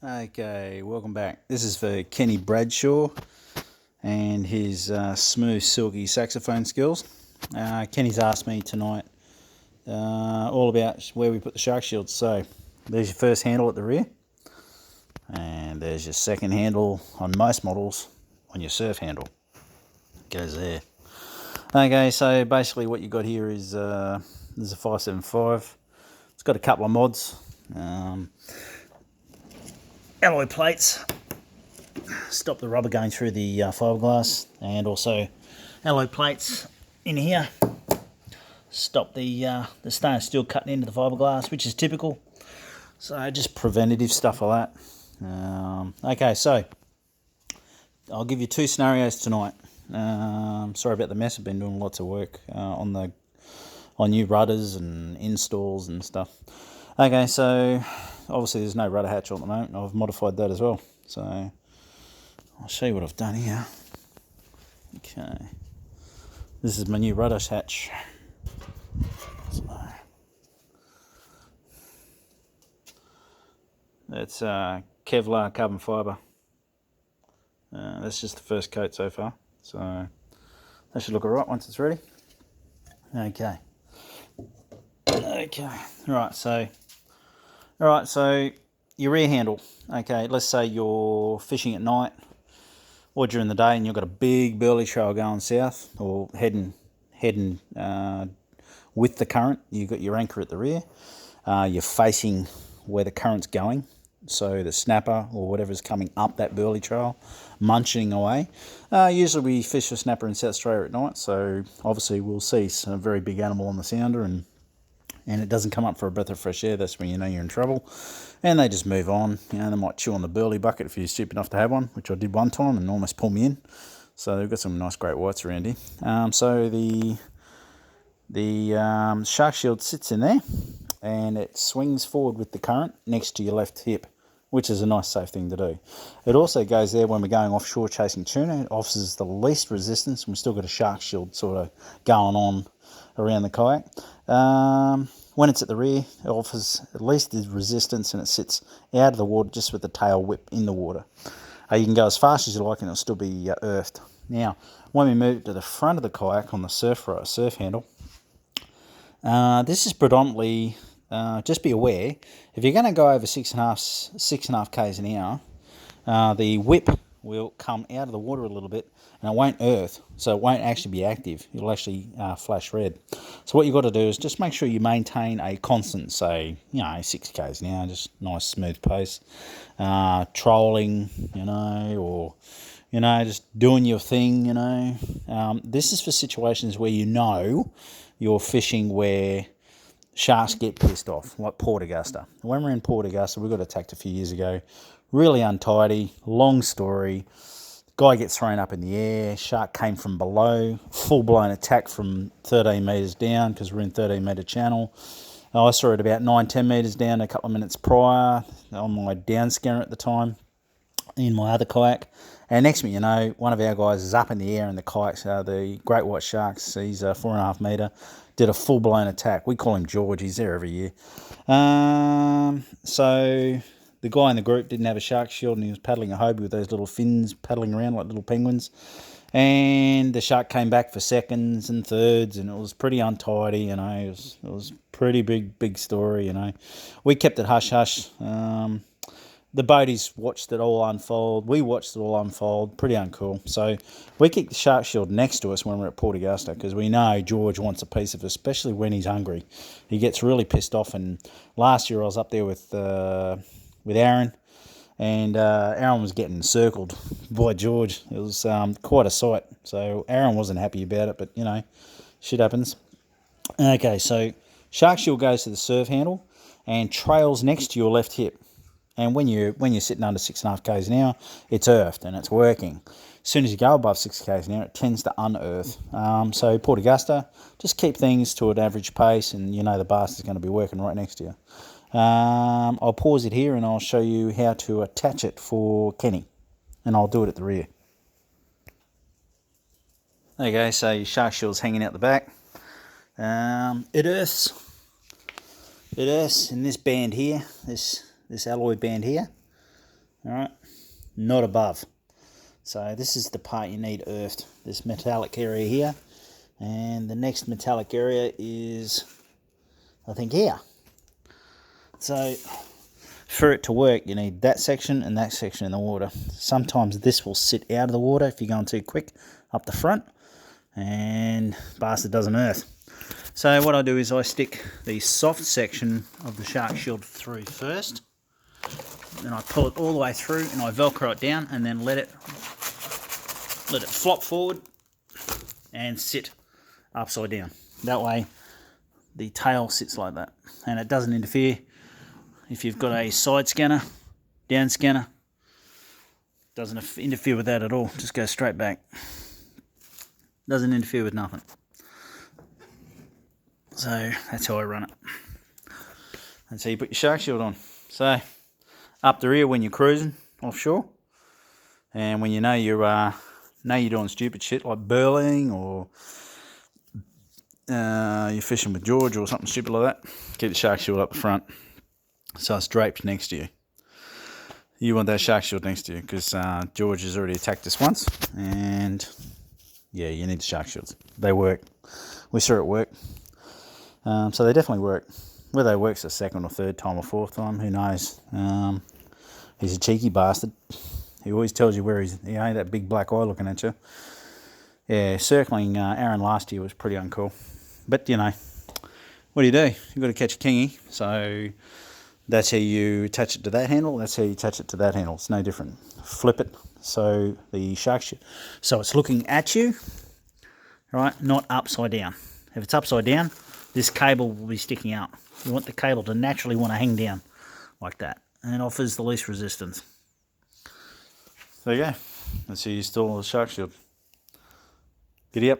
Okay, welcome back. This is for Kenny Bradshaw and his smooth, silky saxophone skills. Kenny's asked me tonight all about where we put the shark shields. So there's your first handle at the rear, and there's your second handle on most models on your surf handle. It goes there. Okay, so basically what you got here is there's a 575. It's got a couple of mods. Alloy plates stop the rubber going through the fiberglass, and also alloy plates in here stop the stainless steel cutting into the fiberglass, which is typical. So just preventative stuff like that. Okay, so I'll give you two scenarios tonight. Sorry about the mess. I've been doing lots of work on new rudders and installs and stuff. Okay, so obviously there's no rudder hatch on at the moment. I've modified that as well. So I'll show you what I've done here. Okay, this is my new rudder hatch. So that's Kevlar carbon fibre. That's just the first coat so far. So that should look alright once it's ready. Okay. Right. So your rear handle. Okay, let's say you're fishing at night or during the day, and you've got a big burley trail going south or heading with the current. You've got your anchor at the rear. You're facing where the current's going, so the snapper or whatever's coming up that burley trail, munching away. Usually we fish for snapper in South Australia at night, so obviously we'll see a very big animal on the sounder, and it doesn't come up for a breath of fresh air. That's when you know you're in trouble, and they just move on. You know, they might chew on the burley bucket if you're stupid enough to have one, which I did one time and almost pulled me in. So they've got some nice great whites around here. So the shark shield sits in there, and it swings forward with the current next to your left hip, which is a nice safe thing to do. It also goes there when we're going offshore chasing tuna. It offers the least resistance, and we've still got a shark shield sort of going on around the kayak. When it's at the rear, it offers at least the resistance, and it sits out of the water just with the tail whip in the water. You can go as fast as you like, and it'll still be earthed. Now, when we move to the front of the kayak on the surf handle, this is predominantly, just be aware, if you're going to go over 6.5 k's an hour, the whip will come out of the water a little bit, and it won't earth, so it won't actually be active. It'll actually flash red. So what you've got to do is just make sure you maintain a constant, say, 6 k's an hour, just nice smooth pace, trolling, or just doing your thing. This is for situations where you're fishing where sharks get pissed off, like Port Augusta. When we're in Port Augusta, we got attacked a few years ago. Really untidy, long story. Guy gets thrown up in the air. Shark came from below. Full-blown attack from 13 metres down, because we're in 13-metre channel. I saw it about 9-10 metres down a couple of minutes prior on my down scanner at the time in my other kayak. And next thing you know, one of our guys is up in the air in the kayaks. The great white sharks, he's 4.5 metre, did a full-blown attack. We call him George. He's there every year. So the guy in the group didn't have a shark shield, and he was paddling a Hobie with those little fins paddling around like little penguins. And the shark came back for seconds and thirds, and it was pretty untidy. It was pretty big story. We kept it hush hush. The boaties watched it all unfold. We watched it all unfold. Pretty uncool. So we keep the shark shield next to us when we're at Port Augusta, because we know George wants a piece of it, especially when he's hungry. He gets really pissed off. And last year I was up there with Aaron, and Aaron was getting circled by George. It was quite a sight. So Aaron wasn't happy about it, but shit happens. Okay, so shark shield goes to the surf handle and trails next to your left hip. And when you're sitting under 6.5 k's an hour, it's earthed and it's working. As soon as you go above 6 k's an hour, it tends to unearth. So Port Augusta, just keep things to an average pace, and the bastard's going to be working right next to you. I'll pause it here, and I'll show you how to attach it for Kenny, and I'll do it at the rear. Okay, so your shark shield's hanging out the back. It earths in this band here, this alloy band here. all right, not above. So this is the part you need earthed, this metallic area here, and the next metallic area is, I think, here. So for it to work, you need that section and that section in the water. Sometimes this will sit out of the water if you're going too quick up the front, and bastard doesn't earth. So what I do is I stick the soft section of the shark shield through first, then I pull it all the way through and I velcro it down, and then let it flop forward and sit upside down. That way the tail sits like that and it doesn't interfere. If you've got a side scanner, down scanner, doesn't interfere with that at all. Just goes straight back. Doesn't interfere with nothing. So that's how I run it. And so you put your shark shield on. So up the rear when you're cruising offshore, and when you know you're doing stupid shit like burling, or you're fishing with George or something stupid like that, keep the shark shield up the front so it's draped next to you. You want that shark shield next to you because George has already attacked us once, and yeah, you need the shark shields. They work. We saw it work. So they definitely work. Whether they work's the second or third time or fourth time, who knows? He's a cheeky bastard. He always tells you where he's, that big black eye looking at you. Yeah, circling Aaron last year was pretty uncool. But, what do? You've got to catch a kingy. So that's how you attach it to that handle. That's how you attach it to that handle. It's no different. Flip it so the shark shield, so it's looking at you, right? Not upside down. If it's upside down, this cable will be sticking out. You want the cable to naturally want to hang down like that, and it offers the least resistance. There you go. That's how you install the shark shield. Giddy up.